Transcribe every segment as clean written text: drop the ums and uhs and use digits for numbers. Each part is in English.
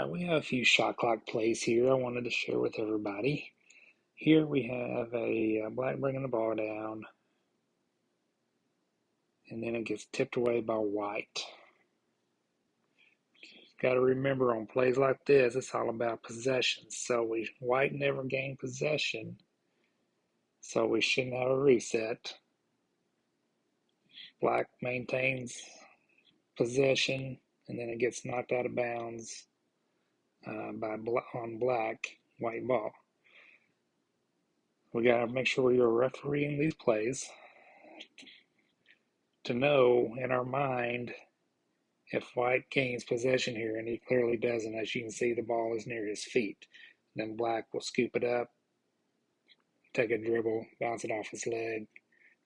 We have a few shot clock plays here I wanted to share with everybody. Here we have a black bringing the ball down, and then it gets tipped away by white. Got to remember on plays like this, it's all about possession. So white never gained possession, so we shouldn't have a reset. Black maintains possession, and then it gets knocked out of bounds on black, white ball. We got to make sure we are refereeing these plays to know in our mind if white gains possession here, and he clearly doesn't. As you can see, the ball is near his feet. Then black will scoop it up, take a dribble, bounce it off his leg,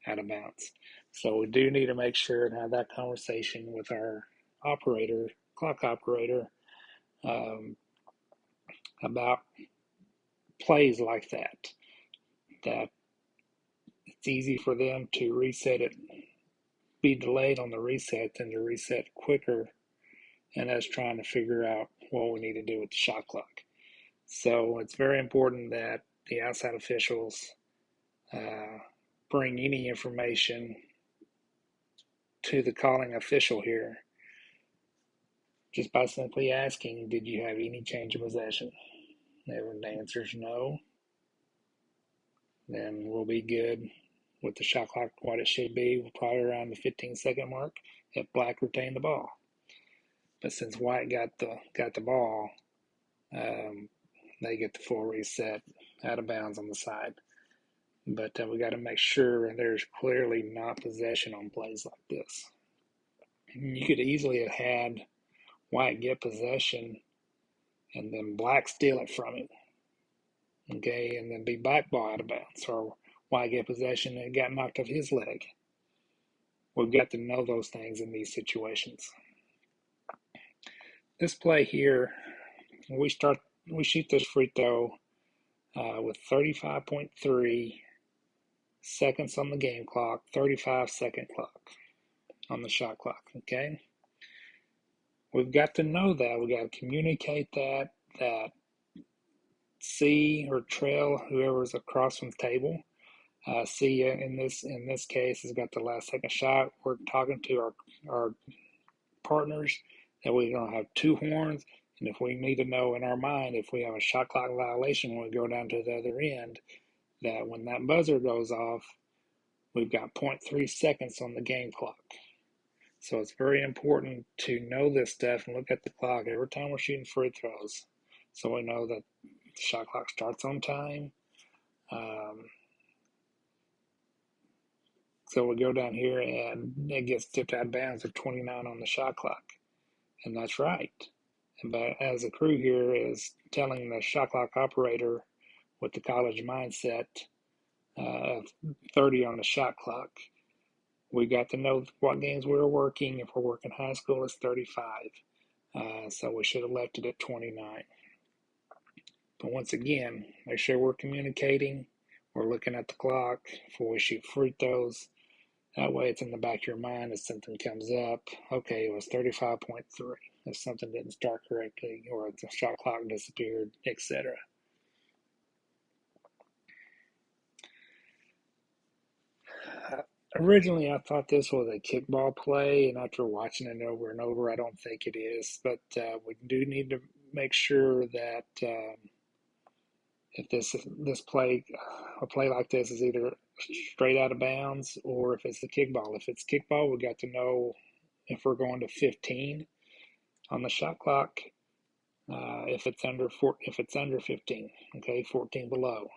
out of bounds. So we do need to make sure and have that conversation with our clock operator, um, about plays like that. That it's easy for them to reset it, be delayed on the reset than to reset quicker, and us trying to figure out what we need to do with the shot clock. So it's very important that the outside officials bring any information to the calling official here just by simply asking, did you have any change of possession? If the answer is no, then we'll be good with the shot clock what it should be, probably around the 15-second mark if black retained the ball. But since white got the ball, they get the full reset out of bounds on the side. But we got to make sure there's clearly not possession on plays like this. You could easily have had white get possession and then black steal it from him, okay, and then be black ball out of bounds, or white get possession and it got knocked off his leg. We've got to know those things in these situations. This play here, we shoot this free throw with 35.3 seconds on the game clock, 35-second clock on the shot clock, okay? We've got to know that. We've got to communicate that C or trail whoever's across from the table. C in this case has got the last second shot. We're talking to our partners that we're going to have two horns, and if we need to know in our mind if we have a shot clock violation when we go down to the other end, that when that buzzer goes off, we've got 0.3 seconds on the game clock. So it's very important to know this stuff and look at the clock every time we're shooting free throws, so we know that the shot clock starts on time. So we go down here and it gets tipped out of bounds at 29 on the shot clock, and that's right. But as the crew here is telling the shot clock operator with the college mindset of 30 on the shot clock, we got to know what games we were working. If we're working high school, it's 35. So we should have left it at 29. But once again, make sure we're communicating. We're looking at the clock before we shoot free throws. That way it's in the back of your mind if something comes up. Okay, it was 35.3. If something didn't start correctly or if the shot clock disappeared, etc. Originally, I thought this was a kickball play, and after watching it over and over, I don't think it is. But we do need to make sure that if this play, a play like this is either straight out of bounds or if it's a kickball. If it's kickball, we got to know if we're going to 15 on the shot clock. If it's under 15, okay, 14 below.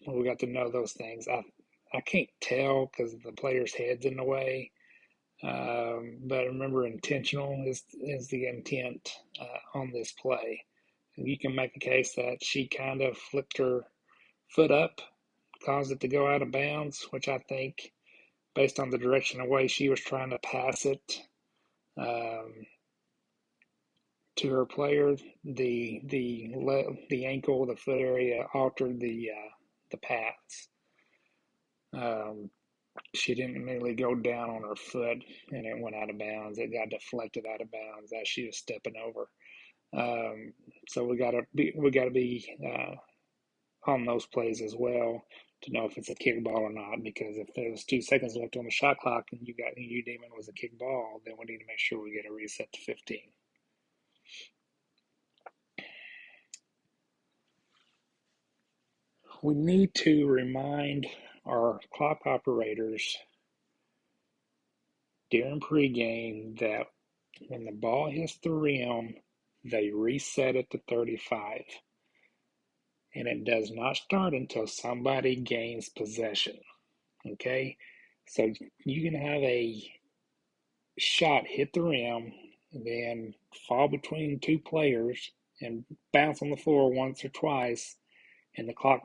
We got to know those things. I can't tell because the player's head's in the way. But remember, intentional is the intent on this play. And you can make a case that she kind of flipped her foot up, caused it to go out of bounds, which I think, based on the direction away she was trying to pass it to her player, the ankle, the foot area altered the paths. She didn't immediately go down on her foot and it went out of bounds. It got deflected out of bounds as she was stepping over. So we gotta be on those plays as well to know if it's a kick ball or not. Because if there's 2 seconds left on the shot clock and you deem it was a kick ball, then we need to make sure we get a reset to 15. We need to remind our clock operators during pregame that when the ball hits the rim, they reset it to 35. And it does not start until somebody gains possession. Okay? So you can have a shot hit the rim and then fall between two players and bounce on the floor once or twice, and the shot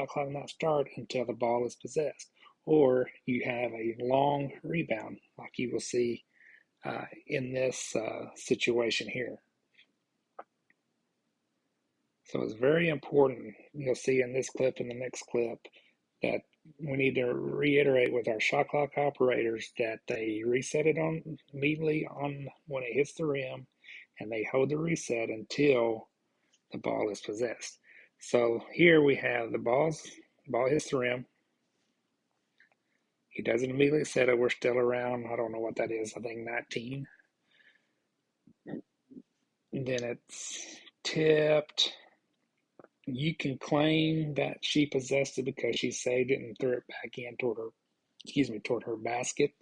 clock not start until the ball is possessed. Or you have a long rebound, like you will see in this situation here. So it's very important, you'll see in this clip and the next clip, that we need to reiterate with our shot clock operators that they reset it on immediately on when it hits the rim, and they hold the reset until the ball is possessed. So here we have the ball hits the rim. He doesn't immediately set it. We're still around, I don't know what that is, I think 19. And then it's tipped. You can claim that she possessed it because she saved it and threw it back in toward her basket.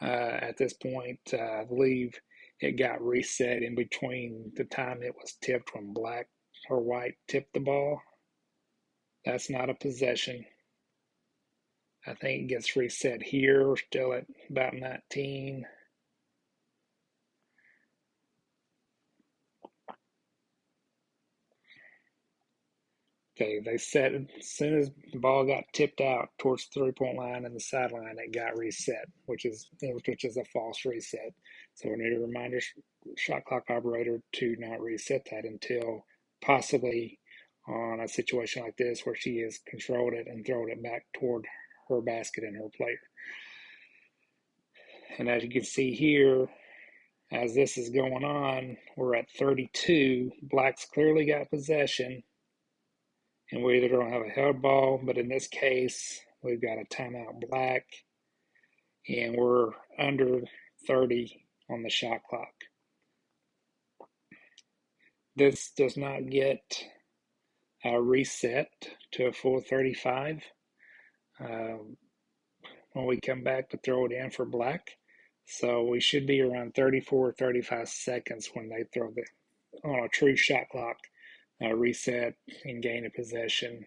At this point, I believe it got reset in between the time it was tipped when black or white tipped the ball. That's not a possession. I think it gets reset here. We're still at about 19. Okay, they set it as soon as the ball got tipped out towards the 3-point line and the sideline, it got reset, which is a false reset. So we need to remind our shot clock operator to not reset that until possibly on a situation like this where she has controlled it and thrown it back toward her basket and her player. And as you can see here, as this is going on, we're at 32. Black's clearly got possession, and we either don't have a held ball, but in this case, we've got a timeout black, and we're under 30 on the shot clock. This does not get a reset to a full 35 when we come back to throw it in for black. So we should be around 34 or 35 seconds when they throw on a true shot clock reset and gain a possession,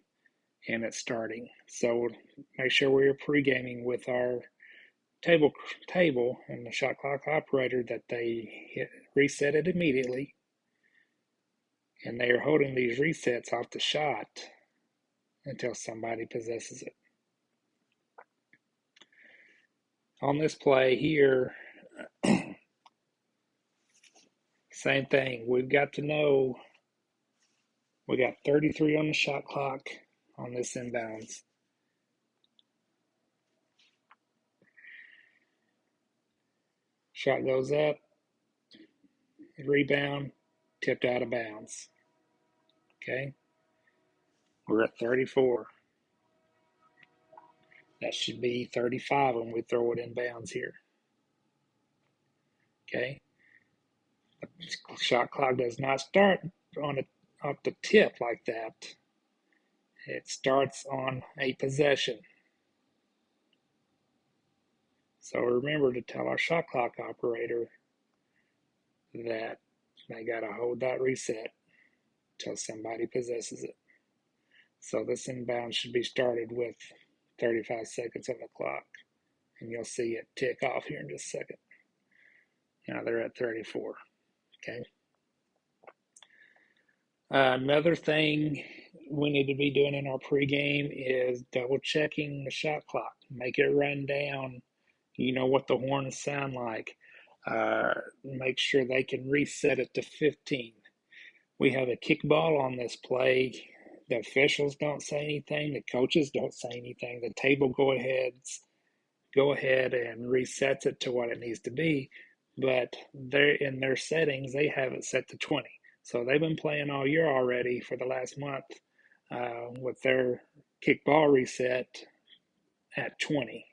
and it's starting. So make sure we're pre-gaming with our table and the shot clock operator that they reset it immediately, and they are holding these resets off the shot until somebody possesses it. On this play here, same thing. We've got to know we got 33 on the shot clock on this inbounds. Shot goes up, rebound, tipped out of bounds. Okay, we're at 34. That should be 35 when we throw it in bounds here. Okay, the shot clock does not start off the tip like that. It starts on a possession. So remember to tell our shot clock operator that they got to hold that reset till somebody possesses it. So this inbound should be started with 35 seconds on the clock, and you'll see it tick off here in just a second. Now they're at 34. Okay. Another thing we need to be doing in our pregame is double checking the shot clock. Make it run down. You know what the horns sound like. Make sure they can reset it to 15. We have a kickball on this play. The officials don't say anything. The coaches don't say anything. The table go ahead and resets it to what it needs to be. but they're in their settings, they have it set to 20. So they've been playing all year already for the last month with their kickball reset at 20.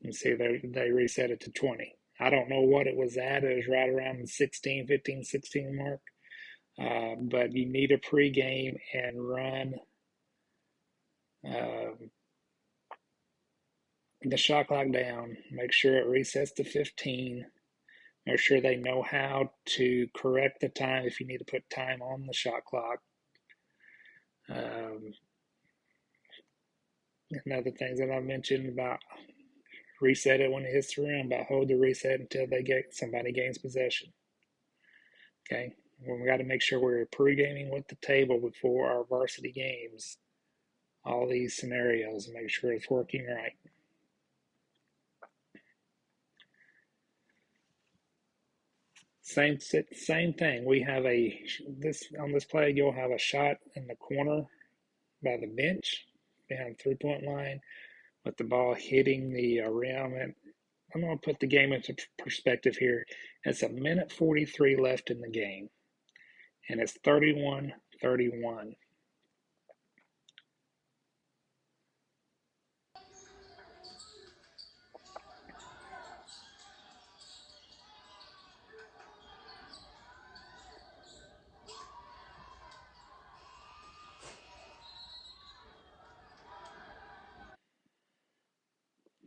You see, they reset it to 20. I don't know what it was at. It was right around the 16, 15, 16 mark. But you need a pregame and run uh, the shot clock down. Make sure it resets to 15. Make sure they know how to correct the time if you need to put time on the shot clock. Um, and other things that I mentioned about reset it when it hits the rim, about hold the reset until somebody gains possession. Okay, we got to make sure we're pre-gaming with the table before our varsity games. All these scenarios, make sure it's working right. Same thing. We have on this play. You'll have a shot in the corner by the bench behind the 3-point line, with the ball hitting the rim. And I'm going to put the game into perspective here. It's a minute 43 left in the game, and it's 31-31.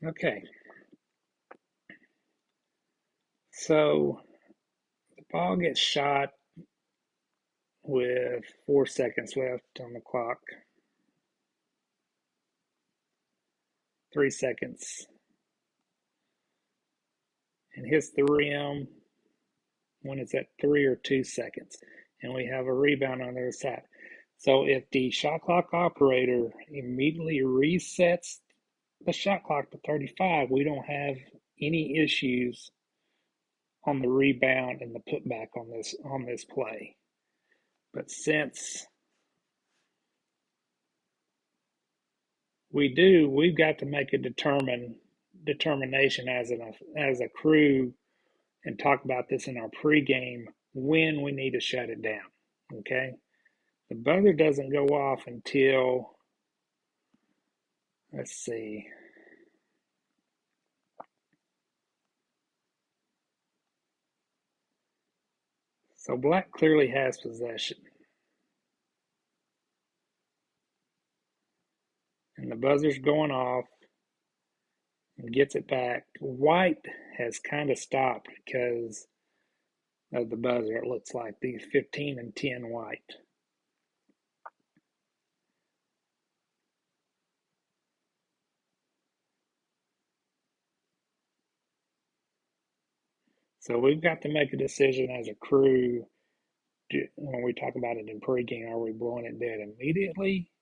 Okay, so the ball gets shot with 4 seconds left on the clock. 3 seconds, and hits the rim when it's at 3 or 2 seconds, and we have a rebound on the other side. So if the shot clock operator immediately resets the shot clock to 35, we don't have any issues on the rebound and the putback on this play. But since we do, we've got to make a determination as a crew and talk about this in our pregame when we need to shut it down. Okay, the buzzer doesn't go off until, let's see, so Black clearly has possession, and the buzzer's going off and gets it back. White has kind of stopped because of the buzzer. It looks like the 15-10 White. So we've got to make a decision as a crew when we talk about it in pregame. Are we blowing it dead immediately,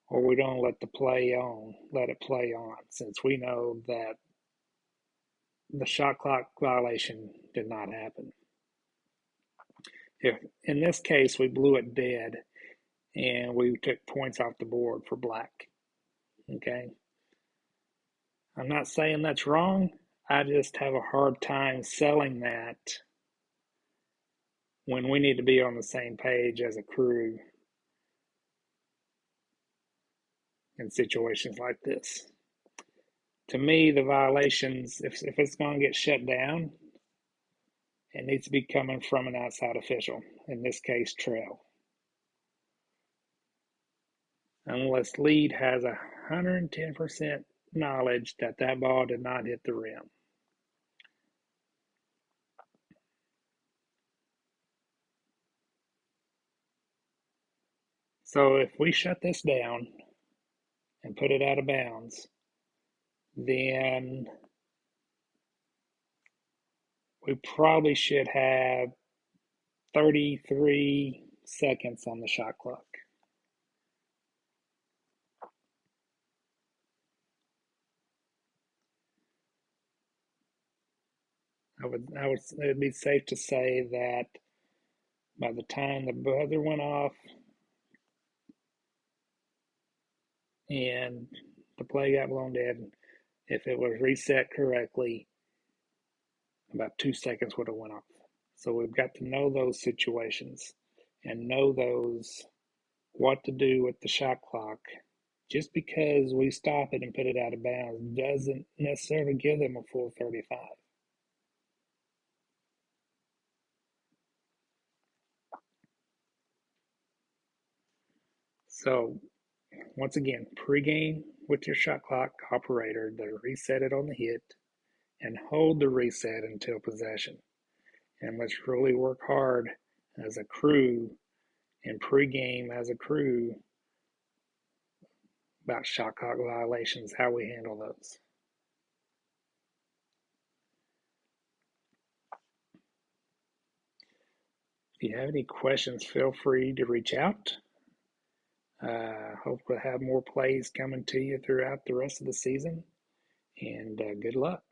or we don't let it play on, since we know that the shot clock violation did not happen. If in this case we blew it dead and we took points off the board for Black, okay? I'm not saying that's wrong. I just have a hard time selling that when we need to be on the same page as a crew in situations like this. To me, the violations, if it's going to get shut down, it needs to be coming from an outside official, in this case, Trail. Unless Lead has 110% knowledge that that ball did not hit the rim. So if we shut this down and put it out of bounds, then we probably should have 33 seconds on the shot clock. It'd be safe to say that by the time the buzzer went off and the play got blown dead. If it was reset correctly, about 2 seconds would have went off. So we've got to know those situations and know those what to do with the shot clock. Just because we stop it and put it out of bounds doesn't necessarily give them a full 35. So once again, pregame with your shot clock operator to reset it on the hit and hold the reset until possession. And let's really work hard as a crew and pregame as a crew about shot clock violations, how we handle those. If you have any questions, feel free to reach out. Hope we'll have more plays coming to you throughout the rest of the season, and good luck.